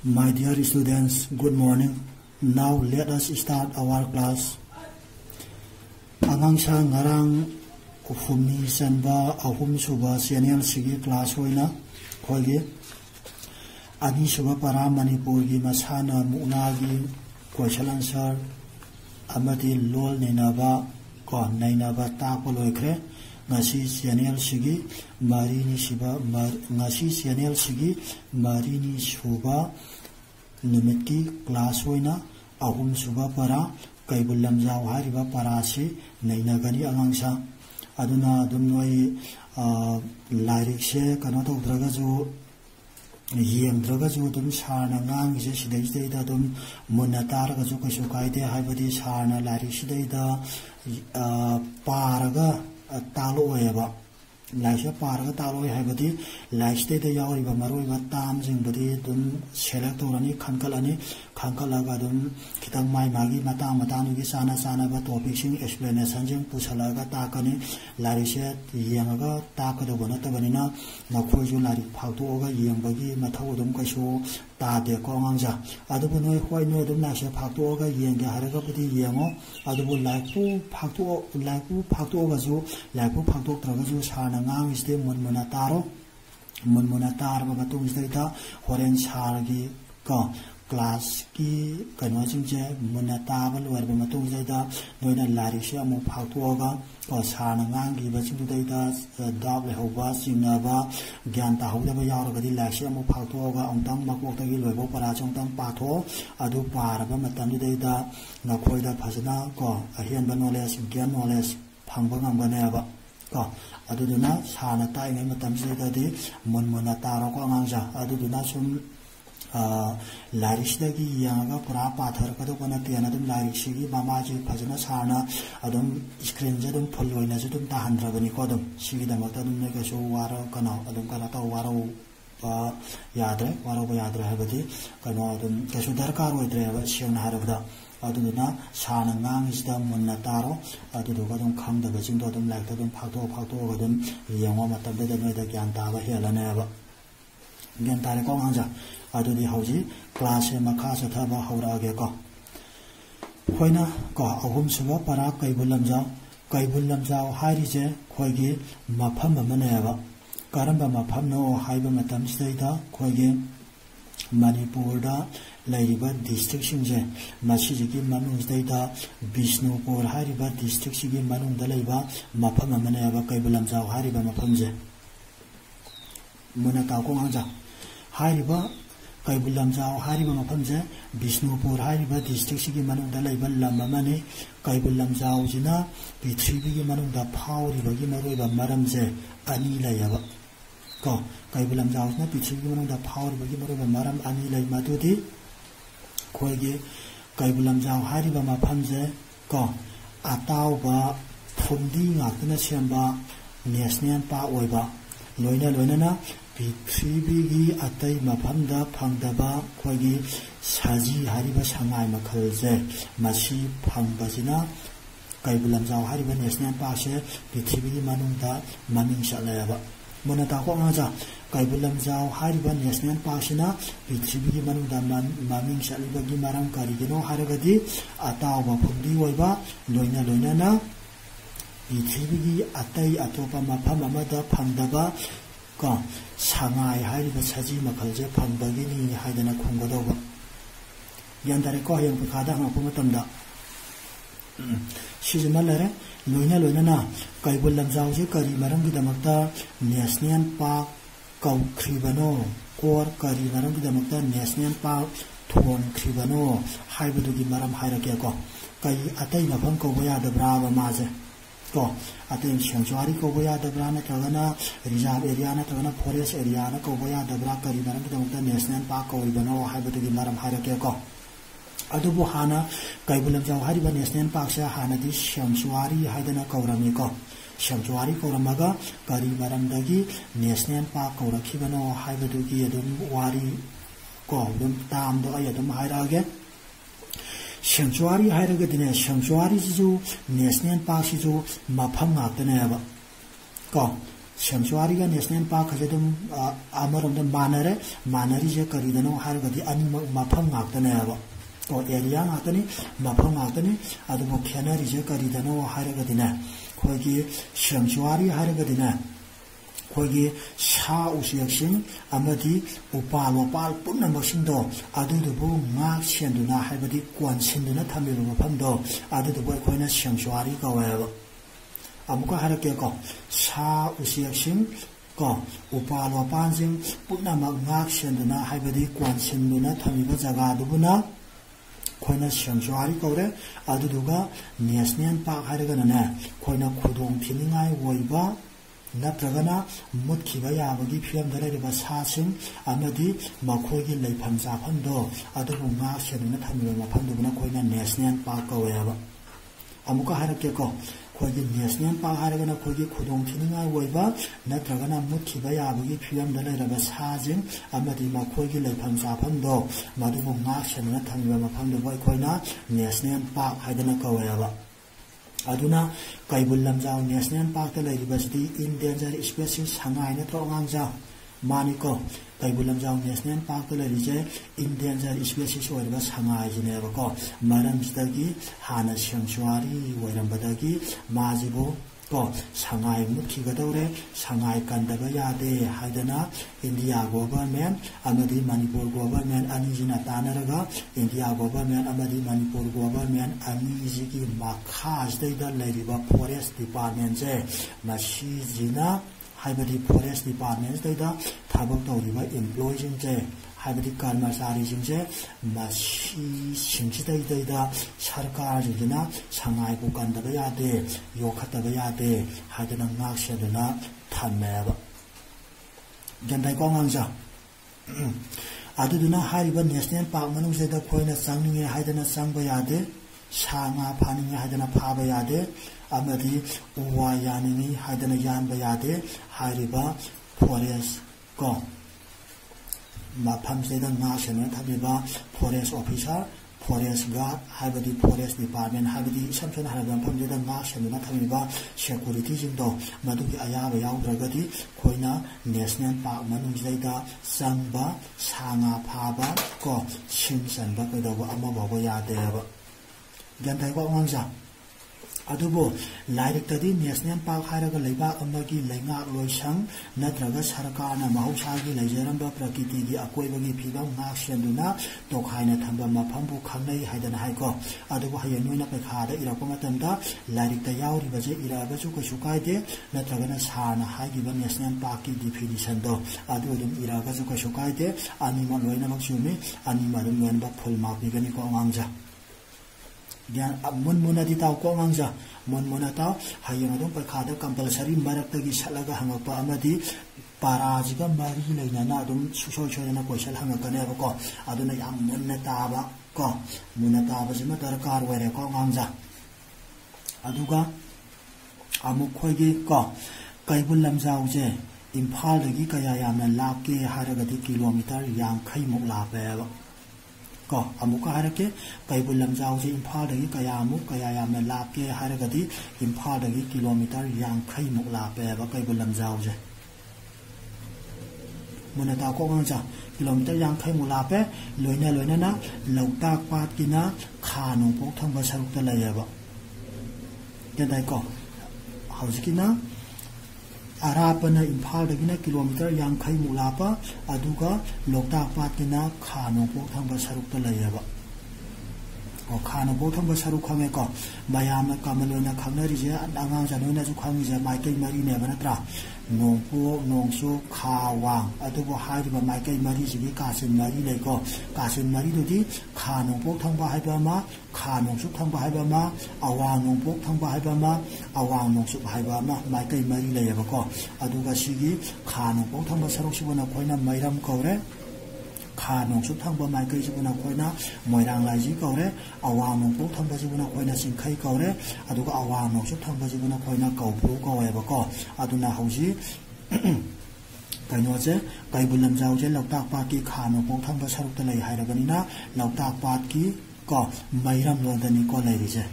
My dear students, good morning. Now let us start our class. Angang sa ngarang uhumni sanba ahum suba senior sigi class hoina khoige ani suba para Manipur gi masana munagi question answer amati lol nenaba ko nainaba ta ko loikre ngasi senior sigi marini siba ngasi senior sigi marini suba numiti class hoina ahum suba para Kaibul lamjau hariba parasi nainagani angangsa aduna dum noi lairik se kano to draga ju yeng draga ju dum sarna ngang se sidai da dum munatar ga ju kasu kaide haibadi sarna lairik sidai da paraga talo eba laisa paraga talo haibadi laiste de yauri ba maroi ba tam jing badi dum select orani khankalaga dum kitang mai magi matang gi sana ba topic sing explanation jing pusalaga ta kani larise yengaga ta ka do bana ta banina nakhoi ju lari phauto ga yengbagi mathau dum kaisu ta de ko ngangja adubu noi hoi no dum na se phauto ga yenge haraga budi yengo adubu laiku phauto ga ju laiku phauto traga ju sana ngang iste munmuna tar ba matung iste ta horen sargi ko class ki kano jingje munata ba luar ba matung jaida noina lari se amu phautuaga ko sana ngang gi ba ching daida dab le hoba singna ba gyan ta hoda ba yaur ga di la se amu phautuaga ongtang makok ta gi loibo para chongtang patho adu par ba matam daida na khoida phajana ko ahian ba knowledge gyan knowledge phangba ngam ba ne ba ko aduduna sana tai ngai matam jaida di munata ro ko ngangja aduduna sum Larisdagi yaga pura pathar kado kona tiana dum larishigi mamaji phajana sarna adum screen jadum pholloina jadum tahandra bani kodum sigi damakta dum ne kaso waro kana adum kala ta waro yadre habadi kana adum kaso darkar hoidre ba siona harabda aduna sarna ngang isda munna taro adudu gadum khangda ba jingdo dum lakta dum phagto gadum yangwa matam de noida gyan ta ba helana ba gyan tare ko nganja adudi hauji class e makha sathaba haurage ko khoina ko ahum suba para kaibul lamjau hairi je khoigi mafam maneba karamba mafam no haiba matam saida khoigi Manipur da lairiba district singje masiji gi manung saida Bishnupur hariba district sigi manung da laiba mafam maneba kaibul lamjau hariba mafam je munata ko hanja hariba Kaibul lamjau hariba mafamje Bishnupur hariba district sigi manungda laiba lamamani Kaibul lamjau jina Prithvi gi manungda phauriba gi maroiba maramje ani layaba ko Kaibul lamjau jina Prithvi gi manungda phauriba gi maroiba maram ani lay madudi khoige Kaibul lamjau hariba mafamje ko atauba phumdi ngakna semba national park oiba loina na Prithvi atai mafamda phangdaba khoigi saji hariba sangai makhalje masi phangbajina Kaibul lamjau hariba national park se Prithvi manungda maming salayaba monata ko ngaja Kaibul lamjau hariba national park sina Prithvi manungda maming saliba gi maram karigino haragadi atawba phumdi oiba loina na Prithvi atai atopa mafam amada phangdaba ko sangai hariba saji makhalje phangbagini haidana khunggodoba yandare ko yang khada ngapum tamda sijima lare loina na Kaibul lamjau je kari maram gi damakta national park kau khribano kor kari maram gi damakta national park thon khribano haibudu gi maram hairake ko kai atai mafam ko boya da brava maje ko aten sanctuary ko boya da brana tagana reserve area na tagana forest area na ko boya da bra kari maram ki damta national park ko ibano haibatu gi maram harake ko adubu hana Kaibul lamjau hariba national park sa hana di sanctuary haidana kaurami ko sanctuary ko ramaga kari maram dagi national park ko rakhibano haibatu gi adum wari ko dum tam do ayadum hairage sanctuary hairaga dine sanctuary ju national park ju mafam ngakne ba ko century का national park है जो अमरोंद मानरे मानरी जे करीदनो हार गति अनि मफम गाक्तने अब तो area गाक्तने मफम गाक्तने अदुबो खेनरी जे करीदनो हार गतिना खोगी century हार गतिना खोगी सा उसियक्सिंग अमदी उपाल वपाल पुनमसिंदो अदुदुबो माक सेंदुना हाइबदी क्वानसिंदुना थमिबो मफमदो अदुदुबो खोइना सेंचुरी कवेब अमुका हारके को सा उसियक्सिंग को उपाल वपालसिंग पुनमक माक सेंदुना हाइबदी क्वानसिंदुना थमिबो जगादुबुना खोइना सेंचुरी कौरे अदुदुगा नेशनल पार्क हारगना खोइना खुदोंग थिनिंगाय वइबा नत्रगना मुत्खिबा याबगी फिल्मदा लेरिबा सासिंग अमदी मखोगी लेफम जाफमदो अदुबु मा सेनुना थमिबा मफमदुना खोइना नेशनल पार्क कवेबा अमुका हारके को खोगी नेशनल पार्क हारगना खोगी खुदोंग थिनिंगाय वइबा नत्रगना मुत्खिबा याबगी फिल्मदा लेरिबा सासिंग अमदी मखोगी लेफम जाफमदो मदुबु मा सेनुना थमिबा मफमदु खोइना नेशनल पार्क हाइदना कवेबा अदुना कैबुल लमजाव नेशनल पार्क लेरिबसदी इंडेंजर स्पीशीज संगाय नत्रो अंगांजा मानिको कैबुल लमजाव नेशनल पार्क लेरिजे इंडेंजर स्पीशीज ओइबा संगाय जिनेबको मरमसदगी हाना सेंचुरी ओइरमबदगी माजिबो को संगाय मुखिगदौरे संगाय कंदबा यादे हाइदना इंडिया गवर्नमेंट अमदी मणिपुर गवर्नमेंट अनिजिना तानरगा इंडिया गवर्नमेंट अमदी मणिपुर गवर्नमेंट अनिजिगी माखाजदैदा लेरिबा फॉरेस्ट डिपार्टमेंट जे मसीजिना हाइबदी फॉरेस्ट डिपार्टमेंट दैदा थाबक तौरिबा एम्प्लॉयीजिंग जे हाइबदी कर्मचारीजिंजे मसी सिंगसिदैदा सरकार जिना संगायबु कंदबा यादे योखतबा यादे हाइदना नाक्सेदना थन्मेबा गन्दाय कोंगांजा अदुदुना हारिबा नेशनल पार्क मनुजेदा खोइना चांगनिंगे हाइदना चांगबा यादे साङा फानिंगे हाइदना फाबा यादे अमदी उवा यानिंगे हाइदना यानबा यादे हारिबा फॉरेस्ट को मफमसेदा नासेना थबिबा फॉरेस्ट ऑफिसर फॉरेस्ट गार्ड हाइबदी फॉरेस्ट डिपार्टमेंट हाइबदी समसन हाइबा मफमसेदा नासेना थबिबा सिक्योरिटी जिंदो मदुगी अयाबा याउद्रगदी खोइना नेशनल पार्क मनुजेदा चांगबा साङा फाबा को सिंसनबा कदौबा अमाबाबा यादेबा गन्थाइको अंगांजा अदुबो लाइरिक्तदी नेशनल पार्क हारगा लेबा अमगी लेंगा लोइसंग नत्रगा सरकारना महौसागी लेजरंबा प्रकृतिगी अकोइबगी फिबम नाक्सेंदुना तोखाइना थंबा मफमबु खंगनै हाइदना हाइको अदुबो हय नोइना पेखादा इरापा मतमदा लाइरिक्ता याउरिबजे इराबजु कसु कायदे नत्रगना सारना हाइगिबा नेशनल पार्क की डिफिनिशन दो अदु अदुम इराबजु कसु कायदे अनिमा लोइना मक्सुमी अनिमा दुम लोइनबा फुल मार्क बिगनी को अंगांजा ज्ञान मुनमुनादी ताव को अंगांजा मुनमुना ताव हयंग अदुम पखादा कंपलसरी मरक्तगी सलगा हंगपा अमदी पाराजिगा मरी लेना अदुम सुसोय सोयना क्वेश्चन हंगकनेबको अदुना याम मुन्ना ताबा को मुन्ना ताबजिमा दरकार वरे को अंगांजा अदुगा अमुक खोइगी को कैबुल लमजाउजे इम्फाल दगी कया यामना लापके हारगदी किलोमीटर 50 मुक लापेबा को अमुका हारके कैबुल लमजाउजे इम्फाल दगी कया यामना लापके हारगदी इम्फाल दगी किलोमीटर 50 मुक लापेबा कैबुल लमजाउजे मुनता को अंगांजा किलोमीटर 50 मुक लापे लोइना ना लौताक पाट किना खानो पोक थंबा सरुकता लयबा गदाइ को हौजिकिना अरापना इम्फाल दगिना किलोमीटर 50 मुक लापा अदुगा लोकताक पाट किना खानो पोक थंबा सरुकता लयबा ओ खानो पोक थंबा सरुक खंगे को मयामना कमलोना खंगरिजे अंगांग जनोना जु खंगिजे माइकै मरी नेबा नत्रा नोंपो नोंसु खावांग अदुबो हारिबा माइकै मरी जिगी कासिन मरी लेको कासिन मरी दुदी खानो पोक थंबा हाइबा मा खानो सुक थंबा हाइबा मा अवांग नोंपोक थंबा हाइबा मा अवांग नोंसुक हाइबा मा माइकै मरी लेयबको अदुगा सिगी खानो पोक थंबा सरुक सिबना खोइना मैरम कौरे खानो सुक थंबा माइकै जिबना खोइना मोइरांग लाइजि कौरे अवांग नोंपोक थंबा जिबना खोइना सिंखै कौरे अदुगा अवांग नोंसुक थंबा जिबना खोइना कौफ्रु कौवेबको अदुना हौजि कइनोजे कैबुल लमजाउजे लौताक पाट की खानो पोक थंबा सरुकता लೈ हाइरबनिना लौताक पाट की को मैरम लोदनी को लेरिजे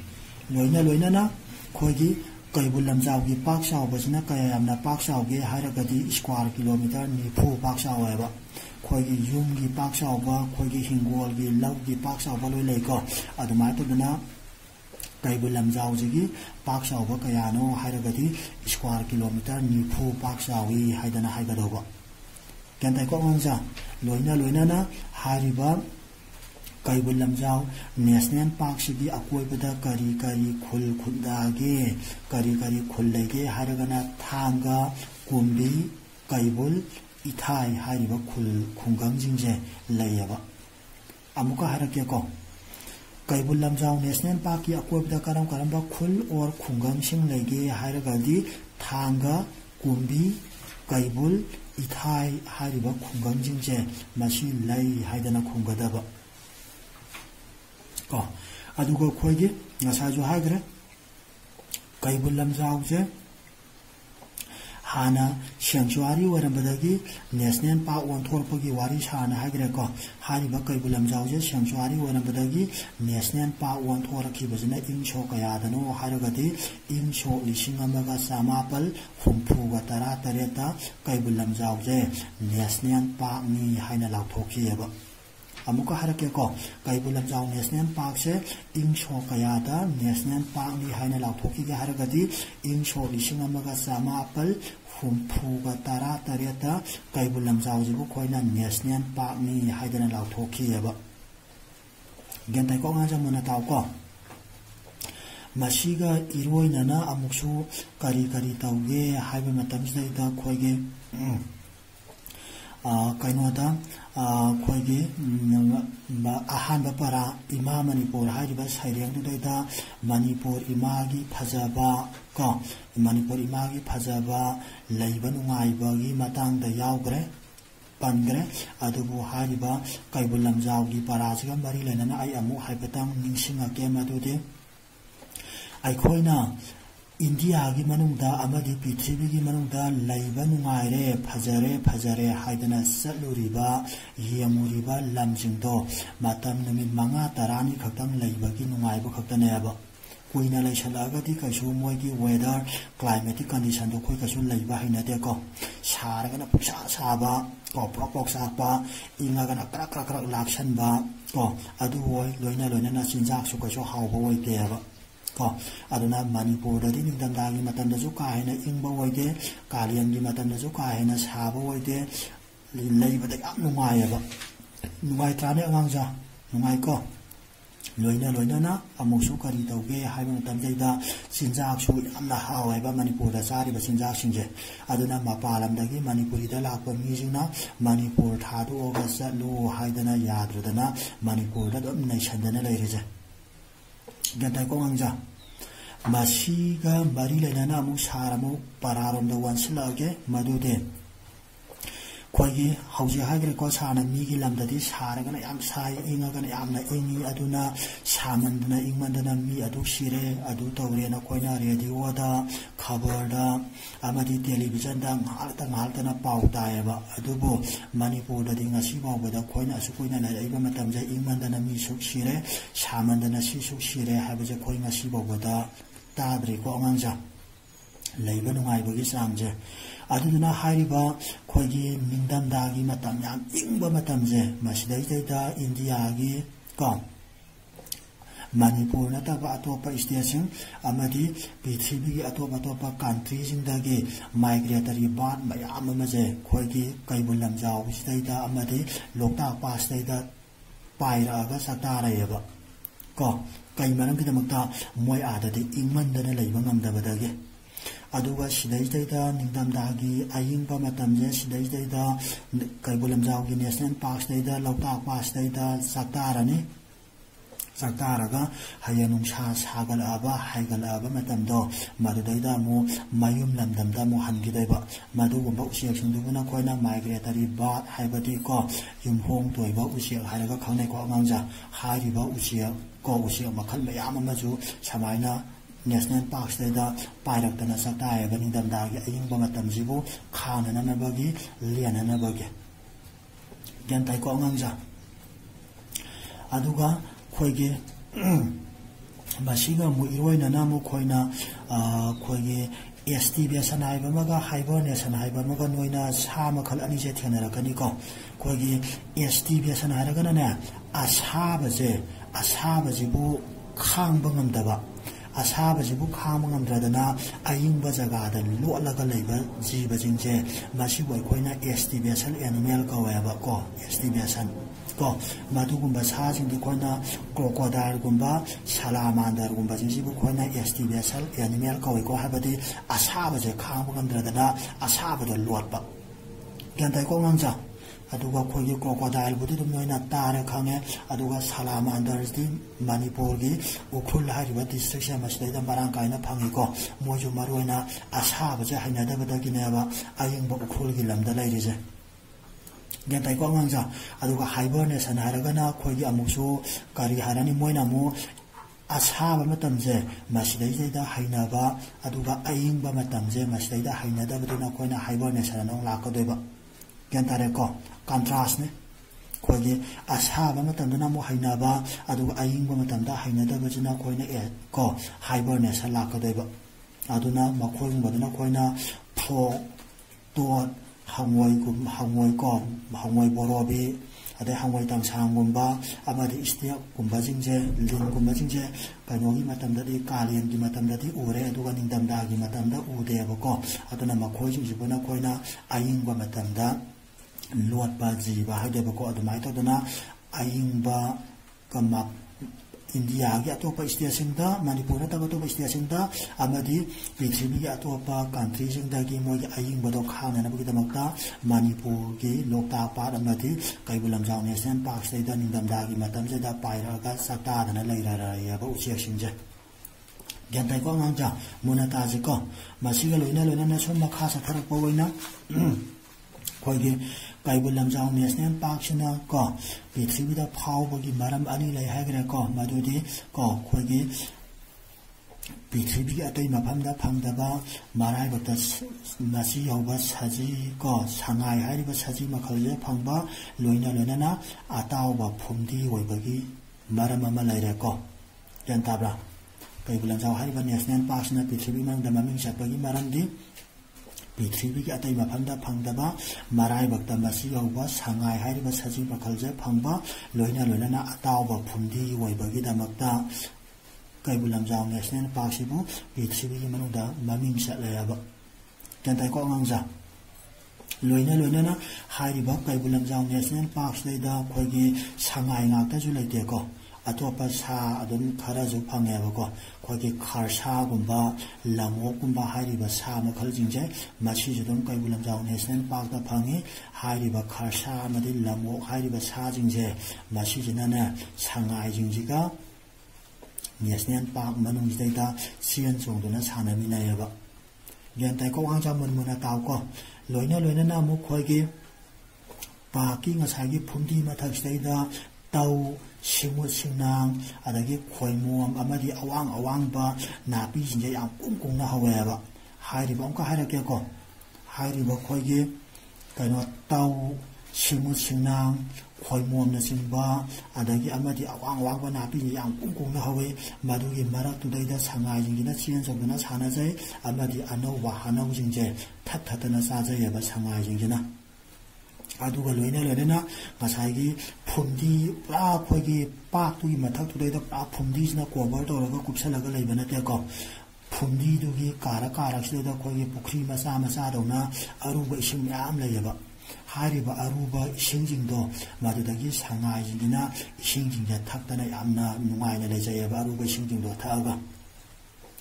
लोइना ना खोगी Kaibul Lamjaugi Pak Saubasina Kaya Yamna Pak Sauge Hairagadi square kilometer Nifu Pak Saueba Koigi Yumgi Pak Sauba Koigi Hingolgi Laugi Pak Sauba Leko Adumatuna Kaibul Lamjaugi Pak Sauba Kayano Hairagadi square kilometer Nifu Pak Saui Haidana Haigadoba Kentai Konza Loina Hariba Kaibul Lamjau National Park Sigi Akoibada Kari Khul Khundage Kari Khullege Haragana Thanga Kumbi Kaibul Ithai Hariba Khul Khungang Jingje Layaba Amuka Harakeko Kaibul Lamjau National Park Akoibada Karamba Khul or Khungang Sing Lege Haragadi Thanga Kumbi Kaibul Ithai Hariba Khungang Jingje Mashi Lay Haidana Khungadaba aduga khoige ngasajo hagre Kaibul Lamjau je hana sanctuary warambadagi national park on thorpagi wari sana hagre ko hariba Kaibul Lamjau je sanctuary warambadagi national park on thoraki bajna incho kayadano haragati incho lisingamaga samapal humpuga tara tareta Kaibul Lamjau je national park ni haina lauthokieba Amuka Harakeko, Kaibul Lamjau National Park se Insho Kayada, National Park ni Haina Lautoki Haragadi, Insho Lishingamaga Sama Apple, Humpuga Tara Tareta, Kaibul Lamjau Zibu Koina National Park ni Haidana Lautoki Eba. Gentai Kongaja Munatauko Mashiga Iroinana Amuksu Kari Tauge, Haiba Matamsda Koige Kainoda. Koigi Ahan Bapara Ima Manipur Hariba Sairang Data Manipur Imagi Pazaba Ko Manipur Imagi Pazaba Laiban Maibagi Matang the Yaugre Pangre Adubu Hariba Kaibul Lamjaugi Paraziga Marilena Ayamu Hypatang Ninsinga Kemadude Aikoina India gi manungda amadi Prithvi gi manungda laiba nungaire phajare haidana saluriba yamuriba lamjingdo matam numit manga tarani khaktang laiba gi nungaiba khaktaneba kuina laisalaga di kaisu moigi weather climatic condition do khoi kasu laiba hinate ko saraga na puksa saba ko prok sapa inga gana krak lakshan ba ko adu hoi loina na sinjak su kasu hawba woi keba ko aduna Manipur da din damdagi matanda ju ka hena ingba woide kalian gi matanda ju ka hena saba woide leiba da yam nungayaba nungai trane angangja nungai ko loina na amusu kari tauge haiba tamjeida sinjak su yamna hawaiba Manipur da sari ba sinjak singje aduna mapalam dagi Manipuri da lakpa mijina Manipur thadu oga salu haidana yadrudana Manipur da dom naishandana leirije Gantai Kongangja Masiga Marilena Musaramu Pararom the one slugge Madude Koigi Hausi Hagre Kosana Migi Lamdadi Saragan Am Sai Ingagan Amna Ingi Aduna Samandana Ingmandana Mi Adu Shire Adu Taurena Koina Redi Wada Kabarda Amadi Television Dang Haltana Pautayaba Adubo Manipur the Dingasiba with a Koina Sukuina Ibamatams Ingmandana Mi Suk Shire Samandana Sisuk Shire Habas a Koina Siba with a Tadri Konganja Laban Maibagi Samje Aduna Hariba Koigi Mindam Dagi Matam Yam Ingba Matamze Masdata Indiagi Kom Manipur Nataba Atopa Station Amadi Prithvi Atopa countries in Dagi Migratory Band Mayamaze Koigi Kaibul Lamjau Stata Amadi Lokta Pas Data Pairaga Satara Ko Kaimanam Kitamata Moy Ada the Ingmandana Labangam Dabadagi Aduga Shidajda, Ningdam Dagi, Ayimpa Matamje, Shidajda, Kaibul Lamjau National Park Data, Lokta Pas Data, Sataraga, Hayanum Shas Hagalaba, Hagalaba Matamdo, Madudada Mo, Mayum Lamdamda Mohangideba, Madu Ushia Sunduna Koina, Migratory Bat, Haibadiko, Yum Home to Eba Ushia, Haraga Kaneko Manja, Hariba Ushia, Go Ushia Makal Mayamazu, Samaina. National Park Data, Piraktana Sataya, Benindam Dagi, Ayimba Zibu, Khan and Anabagi, Lian and Abagi. Gentai Kongangja Aduga, Koigi masiga mu iroinana mu khoina khoigi estivation haiba maga hibernation haiba maga noina sa makhal ani je thenarakani ko khoigi estivation haragana ne asaba jibu khangba ngamdaba asaba jibu khangba ngamdradana ayingba jagada lolaga leiba jiba jingje masi boi khoina estivation animal kawaba ko estivation ko madugumba sajingdi khoina crocodile gumba salamander gumba jingsibu khoina estivation animal kawi ko habadi asaba je khangba ngamdradana asaba do lotba gantai ko ngangja aduga khogi crocodile budi dum noina tare khange aduga salamander di manipur gi ukhul hariba district masida marang kaina phangi ko moju maroina asaba je haina da badagi neba aying ba ukhul gi lamda lairije gentai ko ngangja aduga hibernation haragana khogi amusu kari harani moina mu asaba matamje masida da haina ba aduga aying ba matamje masida da haina da baduna khoina hibernation nong lakadoiba gentare ko contrast ne khogi asaba matamdana mo hainaba aduga ayingba matamda hainada bajina khoina ko hibernation lakadoiba aduna makhoi baduna khoina pho to hangoi ko hangoi borobi ade hangoi tangsangumba amadi istia kumba jingje ling kumba jingje kanogi matamda di kalien gi matamda di ure aduga ningdamda gi matamda ude ko aduna makhoi jingbona khoina ayingba matamda Lord Baji Bahade Bako Adamai Todana Ayingba Kama India Atopa Stiasinda Manipura Tabato Stiasinda Amadi Pitribi Atopa country Sindagi Moy Ayingba Dokhan and Abukitamaka Manipur Gi Lokta Part Amati Kaibulam Jao Nation Park State and Indamdagi Matamzeda Pairaga Sata and Laira Uchi Shinja Gentai Gonganja Munataziko Masiga Luna Luna Soma Casa Tarapoina khoigi Kaibulam Jao National Park sina ko Prithivida phawbagi maram ani lai hagre ko madudi ko khoigi Prithivigi atai maphamda phangdaba marai bata masi yauba saji ko sangai hariba saji makhalje phangba loina na atawba phumdi oibagi maram ama laire ko jantabra Kaibulam Jao hariba National Park sina Prithivi mangda maming sapagi maramdi Prithvi ki atai maphamda phangdaba marai bakta masi yauba sangai hariba saji makhalje phangba loina na atawba phumdi oibagi damakta Kaibulam Jao National Park sibu Prithvi ki manungda maming salayaba jantai ko ngangja loina na hariba Kaibulam Jao National Park leida khoigi sangai ngakta ju leite ko atopa sa adum kharaju phangeba ko khogi kharsa gumba lamok gumba hariba sa makhal jingje machi judum Kaibulam Jao National Park da phangi hariba kharsa madi lamok hariba sa jingje machi jinana sangai jingjiga National Park manung jida sian chongduna sanamina yaba gentai ko angja munmuna taw ko loina na mu khogi paki ngasagi phumdi mathak staida tau Simu Sinang adagi khoimuam amadi awang ba napi jinje yang kung na haweba hairi ba ka haira ke ko hairi ba khoigi kano tau simu Sinang khoimuam na simba adagi amadi awang ba napi yang kung na hawe madugi marak tu daida sangai jingina chien jogna sana jai amadi anau wa hanau jinje thatna sa jai ba sangai jingina aduga loina ngasagi phumdi pra khoigi pak tu gi mathak tu da pra phumdi na cover to ga kupsalaga leibana te ko phumdi du gi kara sida da khoigi pukhri masa dona aruba ising yam leyaba hariba aruba ising jingdo madudagi sangai jingina ising jingja thakdana yamna nungaina lejayaba aruba ising jingdo thaga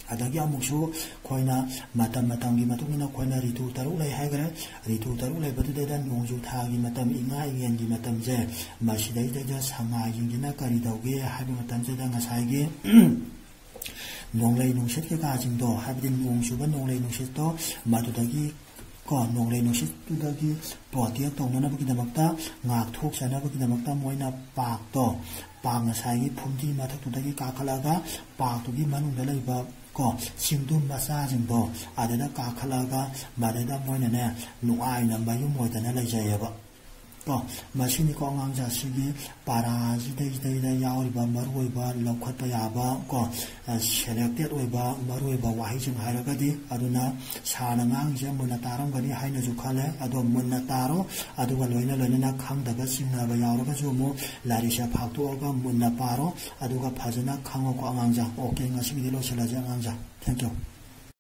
adagi amuksu khoina matamgi matungina khoina ritu taru lai hagre ritu taru lai badu da nongju thagi matam inga ingen gi matam je masidai da sangai jingina kari dauge habi matam je da ngasai ge nonglei nongset ke ka jingdo habdin nongsu ba nonglei nongset to madudagi ko nonglei nongset tu dagi protia tongna bagi damakta ngak thok sana bagi damakta moina pak to pak ngasai gi phumdi mathak tu dagi ka khalaga pak tu gi manung da leiba ko singdum masa jingbo adena ka khalaga madeda moina ne nuai na bayu moida na lejayaba ꯃꯁꯤꯅꯤꯀꯣ ꯑꯉꯥꯡꯖꯥꯁꯤꯒꯤ ꯄꯥꯔꯥꯁꯤꯗꯩꯗ ꯌꯥꯎꯔꯤꯕ ꯃꯔꯨꯑꯣꯏꯕ ꯂꯧꯈꯠꯄ ꯌꯥꯕ selected ꯑꯣꯏꯕ ꯃꯔꯨꯑꯣꯏꯕ ꯋꯥꯍꯩꯁꯤꯡ ꯍꯥꯏꯔꯒꯗꯤ ꯑꯗꯨꯅ ꯁꯥꯔꯅ ꯉꯥꯡꯉꯤꯁꯦ ꯃꯨꯟꯅ ꯇꯥꯔꯝꯒꯅꯤ ꯍꯥꯏꯅꯁꯨ ꯈꯜꯂꯦ ꯑꯗꯣ ꯃꯨꯟꯅ ꯇꯥꯔꯣ ꯑꯗꯨꯒ ꯂꯣꯏꯅꯅ ꯈꯪꯗꯕ ꯆꯤꯡꯅꯕ ꯌꯥꯎꯔꯒꯁꯨ ꯑꯃꯨꯛ ꯂꯥꯏꯔꯤꯛꯁꯦ ꯐꯥꯛꯇꯣꯛꯑꯒ ꯃꯨꯟꯅ ꯄꯥꯔꯣ ꯑꯗꯨꯒ ꯐꯖꯅ ꯈꯪꯉꯣꯀꯣ ꯑꯉꯥꯡꯖꯥ ꯑꯣꯀꯦ ꯉꯁꯤꯒꯤꯗꯤ ꯂꯣꯏꯁꯤꯜꯂꯁꯦ ꯑꯉꯥꯡꯖꯥ ꯊꯦꯡꯛ ꯌꯨ